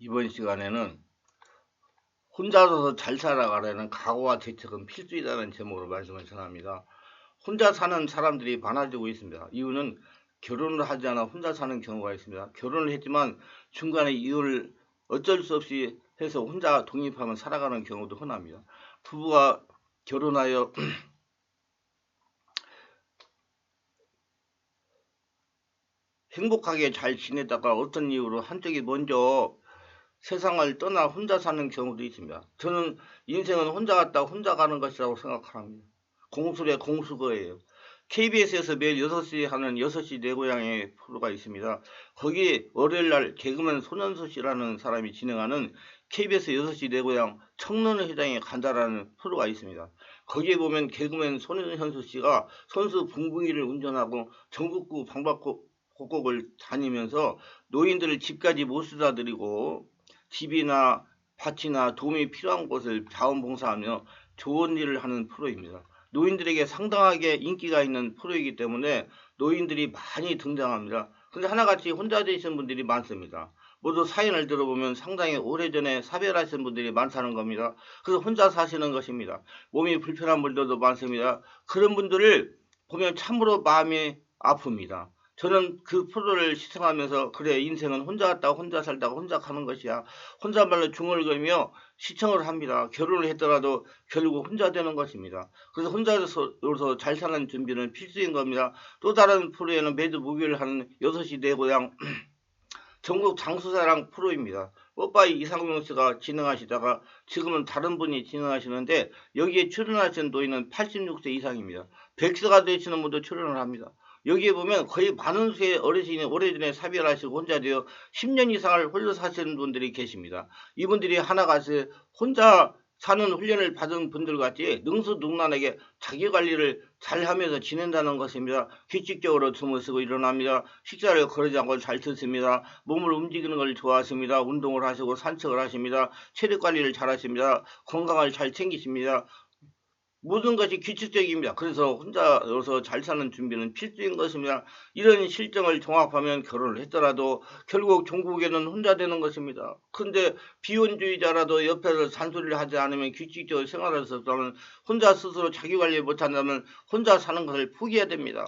이번 시간에는 혼자서 잘 살아가려는 각오와 대책은 필수이다는 제목으로 말씀을 전합니다. 혼자 사는 사람들이 많아지고 있습니다. 이유는 결혼을 하지 않아 혼자 사는 경우가 있습니다. 결혼을 했지만 중간에 이유를 어쩔 수 없이 해서 혼자 독립하면 살아가는 경우도 흔합니다. 부부가 결혼하여 행복하게 잘 지내다가 어떤 이유로 한쪽이 먼저 세상을 떠나 혼자 사는 경우도 있습니다. 저는 인생은 혼자 갔다 혼자 가는 것이라고 생각합니다. 공술의 공수거예요. KBS에서 매일 6시에 하는 6시 내 고향의 프로가 있습니다. 거기 월요일날 개그맨 손현수 씨라는 사람이 진행하는 KBS 6시 내 고향 청년회장에 간다라는 프로가 있습니다. 거기에 보면 개그맨 손현수 씨가 선수 붕붕이를 운전하고 전국구 방방곡곡을 다니면서 노인들을 집까지 못 쓰다 드리고 집이나 밭이나 도움이 필요한 곳을 자원봉사하며 좋은 일을 하는 프로입니다. 노인들에게 상당하게 인기가 있는 프로이기 때문에 노인들이 많이 등장합니다. 근데 하나같이 혼자 되신 분들이 많습니다. 모두 사연을 들어보면 상당히 오래전에 사별하신 분들이 많다는 겁니다. 그래서 혼자 사시는 것입니다. 몸이 불편한 분들도 많습니다. 그런 분들을 보면 참으로 마음이 아픕니다. 저는 그 프로를 시청하면서 그래 인생은 혼자 갔다가 혼자 살다가 혼자 가는 것이야. 혼자말로 중얼거리며 시청을 합니다. 결혼을 했더라도 결국 혼자 되는 것입니다. 그래서 혼자서 잘 사는 준비는 필수인 겁니다. 또 다른 프로에는 매주 목요일 하는 6시 내 고향 전국 장수사랑 프로입니다. 뽀빠이 이상용 씨가 진행하시다가 지금은 다른 분이 진행하시는데 여기에 출연하신 노인은 86세 이상입니다. 100세가 되시는 분도 출연을 합니다. 여기에 보면 거의 많은 수의 어르신이 오래전에 사별하시고 혼자 되어 10년 이상을 홀로 사시는 분들이 계십니다. 이분들이 하나같이 혼자 사는 훈련을 받은 분들 같이 능수능란하게 자기관리를 잘하면서 지낸다는 것입니다. 규칙적으로 주무시고 일어납니다. 식사를 거르지 않고 잘 드십니다. 몸을 움직이는 걸 좋아하십니다. 운동을 하시고 산책을 하십니다. 체력관리를 잘 하십니다. 건강을 잘 챙기십니다. 모든 것이 규칙적입니다. 그래서 혼자서 잘 사는 준비는 필수인 것입니다. 이런 실정을 종합하면 결혼을 했더라도 결국 종국에는 혼자 되는 것입니다. 그런데 비혼주의자라도 옆에서 잔소리를 하지 않으면 규칙적으로 생활할 수 없다면 혼자 스스로 자기관리 못한다면 혼자 사는 것을 포기해야 됩니다.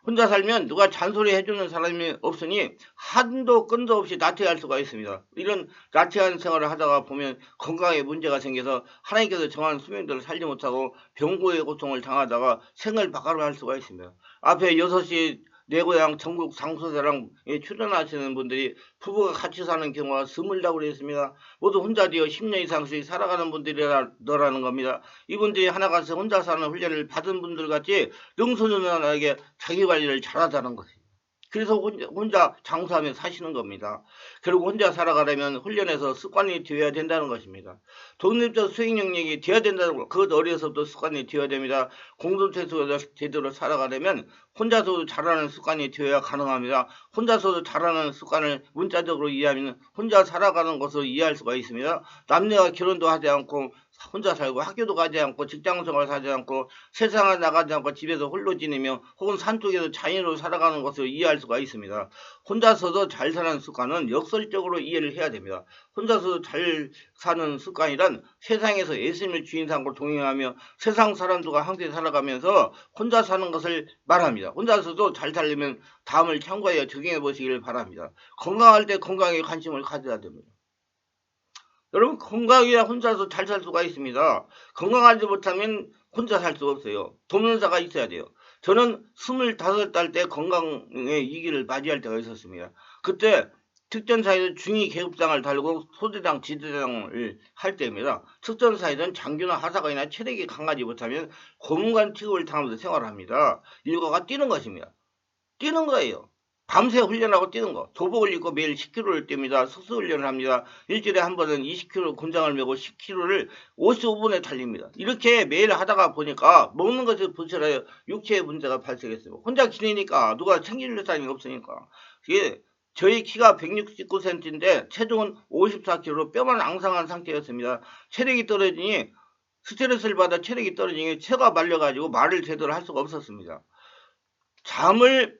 혼자 살면 누가 잔소리 해주는 사람이 없으니 한도 끈도 없이 나태할 수가 있습니다. 이런 나태한 생활을 하다가 보면 건강에 문제가 생겨서 하나님께서 정한 수명대로 살지 못하고 병고의 고통을 당하다가 생을 박하로 할 수가 있습니다. 앞에 6시 내 고향 전국 장소사랑에 출연하시는 분들이 부부가 같이 사는 경우가 드물다고 그랬습니다. 모두 혼자 되어 10년 이상씩 살아가는 분들이라는 겁니다. 이분들이 하나같이 혼자 사는 훈련을 받은 분들 같이 능수능란하게 자기관리를 잘하자는 것입니다. 그래서 혼자 장수하며 사시는 겁니다. 결국 혼자 살아가려면 훈련에서 습관이 되어야 된다는 것입니다. 독립적 수행 능력이 되어야 된다는 것, 그것 어려서부터 습관이 되어야 됩니다. 공동체에서 제대로 살아가려면 혼자서도 잘하는 습관이 되어야 가능합니다. 혼자서도 잘하는 습관을 문자적으로 이해하면 혼자 살아가는 것을 이해할 수가 있습니다. 남녀가 결혼도 하지 않고 혼자 살고 학교도 가지 않고 직장생활 하지 않고 세상에 나가지 않고 집에서 홀로 지내며 혹은 산속에서 자연으로 살아가는 것을 이해할 수가 있습니다. 혼자서도 잘 사는 습관은 역설적으로 이해를 해야 됩니다. 혼자서 잘 사는 습관이란 세상에서 예수님을 주인 삼고 동행하며 세상 사람들과 함께 살아가면서 혼자 사는 것을 말합니다. 혼자서도 잘 살려면 다음을 참고하여 적용해 보시길 바랍니다. 건강할 때 건강에 관심을 가져야 됩니다. 여러분 건강해야 혼자서 잘 살 수가 있습니다. 건강하지 못하면 혼자 살 수가 없어요. 돕는사가 있어야 돼요. 저는 25살 때 건강의 위기를 맞이할 때가 있었습니다. 그때 특전사에서 중위 계급장을 달고 소대장, 지대장을 할 때입니다. 특전사에서는 장교나 하사관이나 체력이 강하지 못하면 고문관 취급을 당하면서 생활합니다. 일과가 뛰는 것입니다. 뛰는 거예요. 밤새 훈련하고 뛰는 거. 도복을 입고 매일 10km를 뜁니다. 숙소훈련을 합니다. 일주일에 한 번은 20km 군장을 메고 10km를 55분에 달립니다. 이렇게 매일 하다가 보니까 먹는 것이 부실하여 육체의 문제가 발생했어요. 혼자 지내니까 누가 챙겨줄 사람이 없으니까. 이게 저희 키가 169cm인데 체중은 54kg, 뼈만 앙상한 상태였습니다. 체력이 떨어지니 스트레스를 받아 체력이 떨어지니 체가 말려가지고 말을 제대로 할 수가 없었습니다. 잠을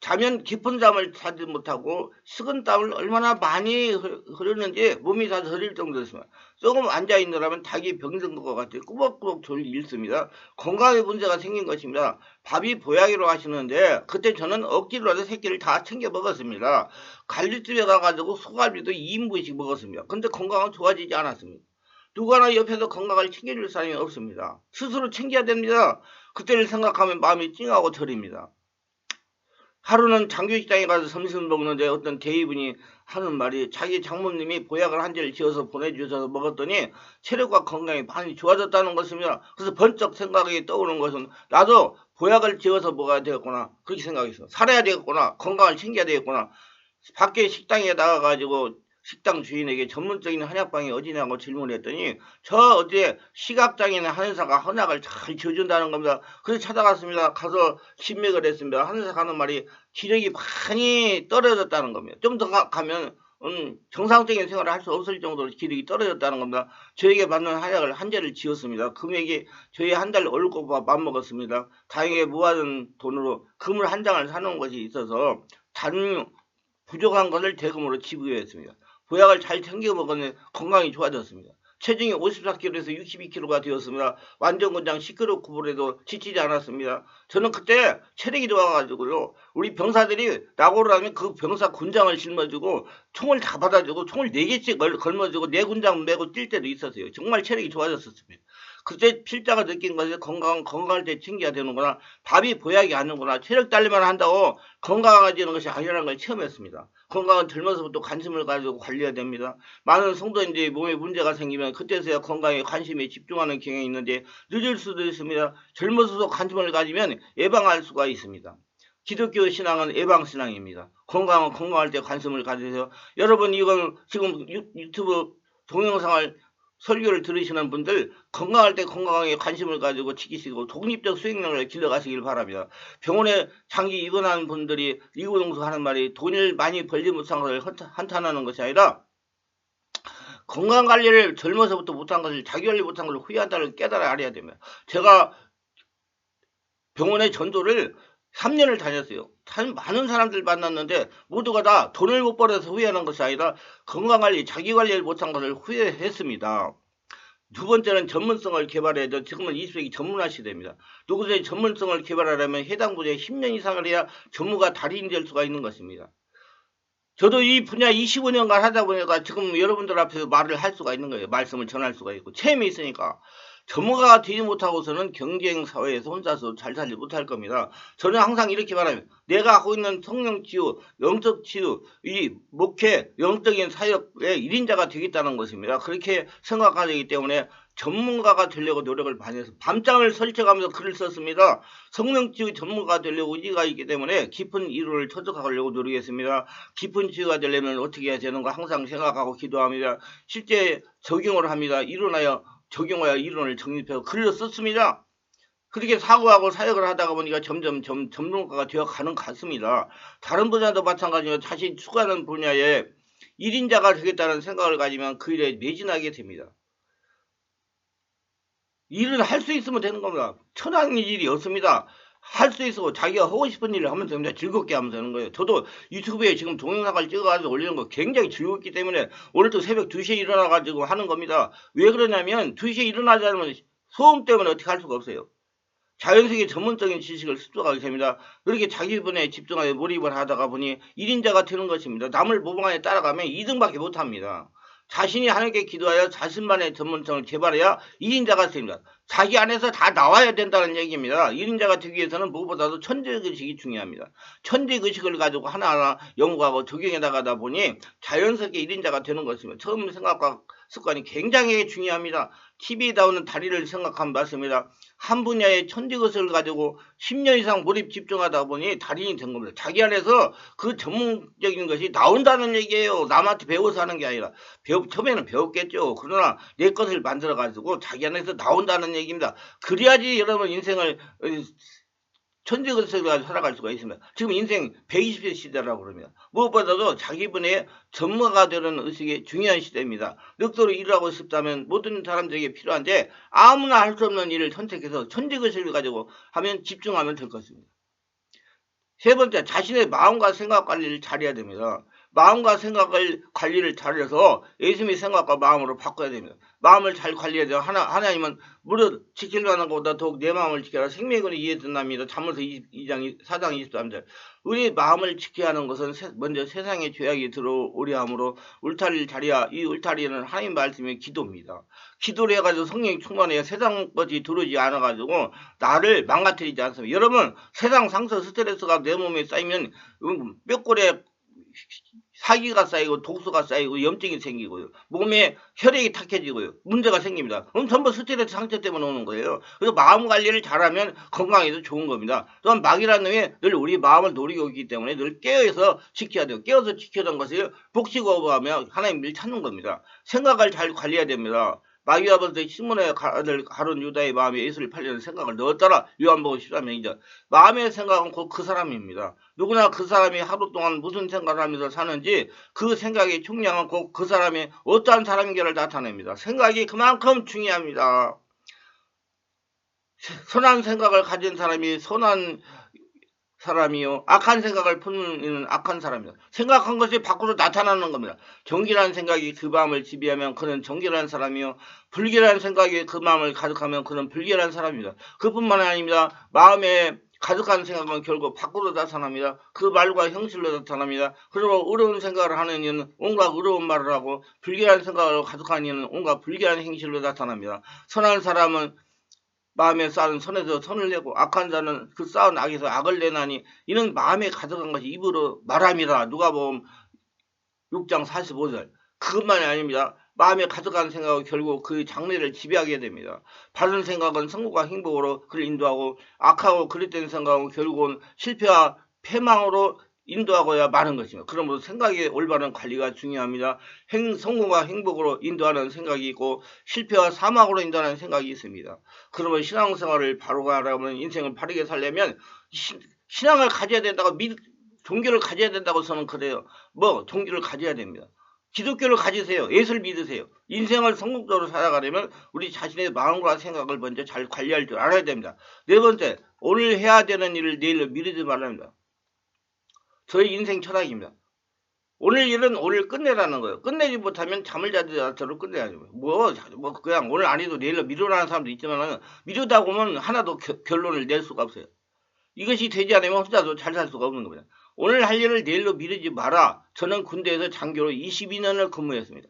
자면 깊은 잠을 자지 못하고 식은땀을 얼마나 많이 흐르는지 몸이 다 저릴 정도였습니다. 조금 앉아있느라면 닭이 병든 것 같아요. 꾸벅꾸벅 졸리 잃습니다. 건강에 문제가 생긴 것입니다. 밥이 보약이라고 하시는데 그때 저는 억지로라도 새끼를 다 챙겨 먹었습니다. 갈비집에 가가지고 소갈비도 2인분씩 먹었습니다. 근데 건강은 좋아지지 않았습니다. 누구나 옆에서 건강을 챙겨줄 사람이 없습니다. 스스로 챙겨야 됩니다. 그때를 생각하면 마음이 찡하고 저립니다. 하루는 장교식당에 가서 점심을 먹는데 어떤 대위분이 하는 말이 자기 장모님이 보약을 한 개를 지어서 보내주셔서 먹었더니 체력과 건강이 많이 좋아졌다는 것입니다. 그래서 번쩍 생각이 떠오르는 것은 나도 보약을 지어서 먹어야 되겠구나 그렇게 생각했어요. 살아야 되겠구나, 건강을 챙겨야 되겠구나. 밖에 식당에 나가가지고 식당 주인에게 전문적인 한약방이 어디냐고 질문했더니 저 어디에 시각장애인 한의사가 한약을 잘 지어준다는 겁니다. 그래서 찾아갔습니다. 가서 신맥을 했습니다. 한의사가 하는 말이 기력이 많이 떨어졌다는 겁니다. 좀 더 가면 정상적인 생활을 할 수 없을 정도로 기력이 떨어졌다는 겁니다. 저에게 받는 한약을 한 개를 지었습니다. 금액이 저희 한 달 월급과 맞먹었습니다. 다행히 모아둔 돈으로 금을 한 장을 사놓은 것이 있어서 부족한 것을 대금으로 지불했습니다. 보약을 잘 챙겨 먹었는데 건강이 좋아졌습니다. 체중이 54kg에서 62kg가 되었습니다. 완전 건장 10kg 구불해도 지치지 않았습니다. 저는 그때 체력이 좋아가지고요. 우리 병사들이 낙오를 하면 그 병사 군장을 짊어지고 총을 다 받아주고 총을 4개씩 걸머지고 4군장 메고 뛸 때도 있었어요. 정말 체력이 좋아졌었습니다. 그때 필자가 느낀 것이 건강할 때 챙겨야 되는구나. 밥이 보약이 아니구나. 체력 달리만 한다고 건강해지는 것이 아니라는 걸 체험했습니다. 건강은 젊어서부터 관심을 가지고 관리해야 됩니다. 많은 성도인들이 몸에 문제가 생기면 그때서야 건강에 관심에 집중하는 경향이 있는데 늦을 수도 있습니다. 젊어서도 관심을 가지면 예방할 수가 있습니다. 기독교 신앙은 예방신앙입니다. 건강은 건강할 때 관심을 가지세요. 여러분 이건 지금 유튜브 동영상을 설교를 들으시는 분들 건강할 때 건강에 관심을 가지고 지키시고 독립적 수행력을 길러가시길 바랍니다. 병원에 장기 입원한 분들이 이구동성 하는 말이 돈을 많이 벌지 못한 것을 한탄하는 것이 아니라 건강관리를 젊어서부터 못한 것을 자기관리 못한 것을 후회한다는 깨달아 알아야 됩니다. 제가 병원의 전도를 3년을 다녔어요. 많은 사람들 만났는데 모두가 다 돈을 못 벌어서 후회하는 것이 아니라 건강관리, 자기관리를 못한 것을 후회했습니다. 두 번째는 전문성을 개발해야 돼. 지금은 20세기 전문화 시대입니다. 누구든지 전문성을 개발하려면 해당 분야에 10년 이상을 해야 전문가 달인이 될 수가 있는 것입니다. 저도 이 분야 25년간 하다 보니까 지금 여러분들 앞에서 말을 할 수가 있는 거예요. 말씀을 전할 수가 있고 체험이 있으니까. 전문가가 되지 못하고서는 경쟁 사회에서 혼자서 잘 살지 못할 겁니다. 저는 항상 이렇게 말합니다. 내가 하고 있는 성령 치유, 영적 치유, 이 목회, 영적인 사역의 1인자가 되겠다는 것입니다. 그렇게 생각하기 때문에 전문가가 되려고 노력을 많이 해서 밤잠을 설쳐가면서 글을 썼습니다. 성령 치유 전문가가 되려고 의지가 있기 때문에 깊은 이론을 터득하려고 노력했습니다. 깊은 치유가 되려면 어떻게 해야 되는가 항상 생각하고 기도합니다. 실제 적용을 합니다. 일어나야 적용하여 이론을 정립해서 글로 썼습니다. 그렇게 사고하고 사역을 하다가 보니까 점점 전문가가 되어가는 것 같습니다. 다른 분야도 마찬가지로 자신 추구하는 분야에 1인자가 되겠다는 생각을 가지면 그 일에 매진하게 됩니다. 일은 할 수 있으면 되는 겁니다. 천한 일이 없습니다. 할 수 있어 자기가 하고 싶은 일을 하면 됩니다. 즐겁게 하면 되는 거예요. 저도 유튜브에 지금 동영상을 찍어가지고 올리는 거 굉장히 즐겁기 때문에 오늘도 새벽 2시에 일어나가지고 하는 겁니다. 왜 그러냐면 2시에 일어나지 않으면 소음 때문에 어떻게 할 수가 없어요. 자연스럽게 전문적인 지식을 습득하게 됩니다. 그렇게 자기 분야에 집중하여 몰입을 하다가 보니 1인자가 되는 것입니다. 남을 모방에 따라가면 2등밖에 못합니다. 자신이 하나님께 기도하여 자신만의 전문성을 개발해야 1인자가 됩니다. 자기 안에서 다 나와야 된다는 얘기입니다. 1인자가 되기 위해서는 무엇보다도 천재의식이 중요합니다. 천재의식을 가지고 하나하나 연구하고 적용해 나가다 보니 자연스럽게 1인자가 되는 것입니다. 처음 생각과 습관이 굉장히 중요합니다. TV에 나오는 다리를 생각하면 맞습니다. 한 분야의 천재의식을 가지고 10년 이상 몰입 집중하다 보니 달인이 된 겁니다. 자기 안에서 그 전문적인 것이 나온다는 얘기예요. 남한테 배워서 하는 게 아니라 처음에는 배웠겠죠. 그러나 내 것을 만들어 가지고 자기 안에서 나온다는 얘기입니다. 그래야지 여러분 인생을 천재의식을 가지고 살아갈 수가 있습니다. 지금 인생 120세 시대라고 그럽니다. 무엇보다도 자기 분야의 전문가가 되는 의식이 중요한 시대입니다. 늑도로 일하고 싶다면 모든 사람들에게 필요한데 아무나 할 수 없는 일을 선택해서 천재의식을 가지고 하면 집중하면 될 것입니다. 세 번째, 자신의 마음과 생각 관리를 잘해야 됩니다. 마음과 생각을 관리를 잘해서 예수님의 생각과 마음으로 바꿔야 됩니다. 마음을 잘 관리해야 돼요. 하나님은 무릇 지키려는 것보다 더욱 내 마음을 지켜라. 생명을 이해 듣납니다. 잠언서 2장 4장 23절. 우리 마음을 지켜야 하는 것은 먼저 세상의 죄악이 들어오려 하므로 울타리를 잘해야, 이 울타리는 하나님 말씀의 기도입니다. 기도를 해가지고 성령이 충만해야 세상 것이 들어오지 않아가지고 나를 망가뜨리지 않습니다. 여러분, 세상 상처 스트레스가 내 몸에 쌓이면 뼈골에 사기가 쌓이고 독소가 쌓이고 염증이 생기고요. 몸에 혈액이 탁해지고요. 문제가 생깁니다. 그럼 전부 스트레스 상처 때문에 오는 거예요. 그래서 마음 관리를 잘하면 건강에도 좋은 겁니다. 또한 마귀라는 놈이 늘 우리 마음을 노리고 있기 때문에 늘 깨어서 지켜야 돼요. 깨어서 지켜던 것을 복식어부하며 하나님을 찾는 겁니다. 생각을 잘 관리해야 됩니다. 마귀 아버지 시몬의 아들 가룟 유다의 마음에 예수를 팔려는 생각을 넣었더라. 요한복음 13장. 마음의 생각은 곧 그 사람입니다. 누구나 그 사람이 하루 동안 무슨 생각을 하면서 사는지 그 생각의 총량은 곧 그 사람이 어떠한 사람인가를 나타냅니다. 생각이 그만큼 중요합니다. 선한 생각을 가진 사람이 선한 사람이요, 악한 생각을 품는 악한 사람이다. 생각한 것이 밖으로 나타나는 겁니다. 정결한 생각이 그 마음을 지배하면 그는 정결한 사람이요, 불결한 생각이 그 마음을 가득하면 그는 불결한 사람입니다. 그뿐만 아닙니다. 마음에 가득한 생각은 결국 밖으로 나타납니다. 그 말과 형실로 나타납니다. 그리고 의로운 생각을 하는 이는 온갖 의로운 말을 하고, 불결한 생각을 가득한 이는 온갖 불결한 행실로 나타납니다. 선한 사람은 마음에 쌓은 선에서 선을 내고 악한 자는 그 쌓은 악에서 악을 내나니 이는 마음에 가득한 것이 입으로 말함이라. 누가복음 6장 45절. 그것만이 아닙니다. 마음에 가득한 생각은 결국 그 장래를 지배하게 됩니다. 바른 생각은 성공과 행복으로 그를 인도하고 악하고 그릇된 생각은 결국은 실패와 패망으로 인도하고야 마는 것입니다. 그러므로 생각의 올바른 관리가 중요합니다. 성공과 행복으로 인도하는 생각이 있고 실패와 사망으로 인도하는 생각이 있습니다. 그러면 신앙생활을 바로 가려면, 인생을 바르게 살려면 신앙을 가져야 된다고, 종교를 가져야 된다고 저는 그래요. 종교를 가져야 됩니다. 기독교를 가지세요. 예수를 믿으세요. 인생을 성공적으로 살아가려면 우리 자신의 마음과 생각을 먼저 잘 관리할 줄 알아야 됩니다. 네 번째, 오늘 해야 되는 일을 내일로 미루지 말랍니다. 저희 인생 철학입니다. 오늘 일은 오늘 끝내라는 거예요. 끝내지 못하면 잠을 자더라도 끝내야죠. 그냥 오늘 안 해도 내일로 미루라는 사람도 있지만 미루다 보면 하나도 결론을 낼 수가 없어요. 이것이 되지 않으면 혼자도 잘 살 수가 없는 겁니다. 오늘 할 일을 내일로 미루지 마라. 저는 군대에서 장교로 22년을 근무했습니다.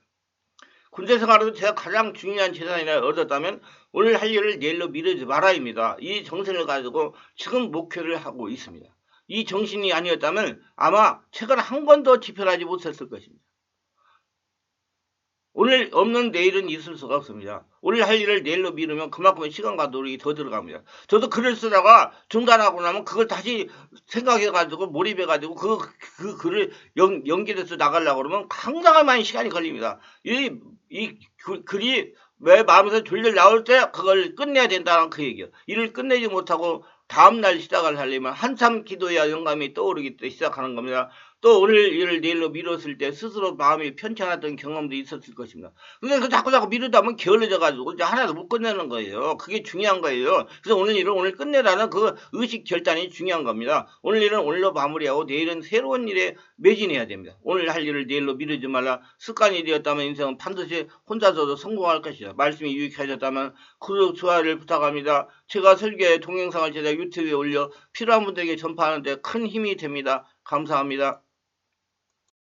군대 생활에서 제가 가장 중요한 재산이라 얻었다면 오늘 할 일을 내일로 미루지 마라입니다. 이 정신을 가지고 지금 목표를 하고 있습니다. 이 정신이 아니었다면 아마 책을 한 권도 집필하지 못했을 것입니다. 오늘 없는 내일은 있을 수가 없습니다. 오늘 할 일을 내일로 미루면 그만큼의 시간과 노력이 더 들어갑니다. 저도 글을 쓰다가 중단하고 나면 그걸 다시 생각해가지고 몰입해가지고 그 글을 연기해서 나가려고 그러면 상당히 많은 시간이 걸립니다. 이 글이 왜 마음에서 졸졸 나올 때 그걸 끝내야 된다는 그 얘기예요. 일을 끝내지 못하고 다음날 시작을 하려면 한참 기도해야 영감이 떠오르기 때문에 시작하는 겁니다. 또 오늘 일을 내일로 미뤘을 때 스스로 마음이 편찮았던 경험도 있었을 것입니다. 근데 자꾸 미루다 보면 게을러져가지고 이제 하나도 못 끝내는 거예요. 그게 중요한 거예요. 그래서 오늘 일을 오늘 끝내라는 그 의식 결단이 중요한 겁니다. 오늘 일은 오늘로 마무리하고 내일은 새로운 일에 매진해야 됩니다. 오늘 할 일을 내일로 미루지 말라. 습관이 되었다면 인생은 반드시 혼자서도 성공할 것이다. 말씀이 유익하셨다면 구독, 좋아요를 부탁합니다. 제가 설교의 동영상을 제작 유튜브에 올려 필요한 분들에게 전파하는 데 큰 힘이 됩니다. 감사합니다.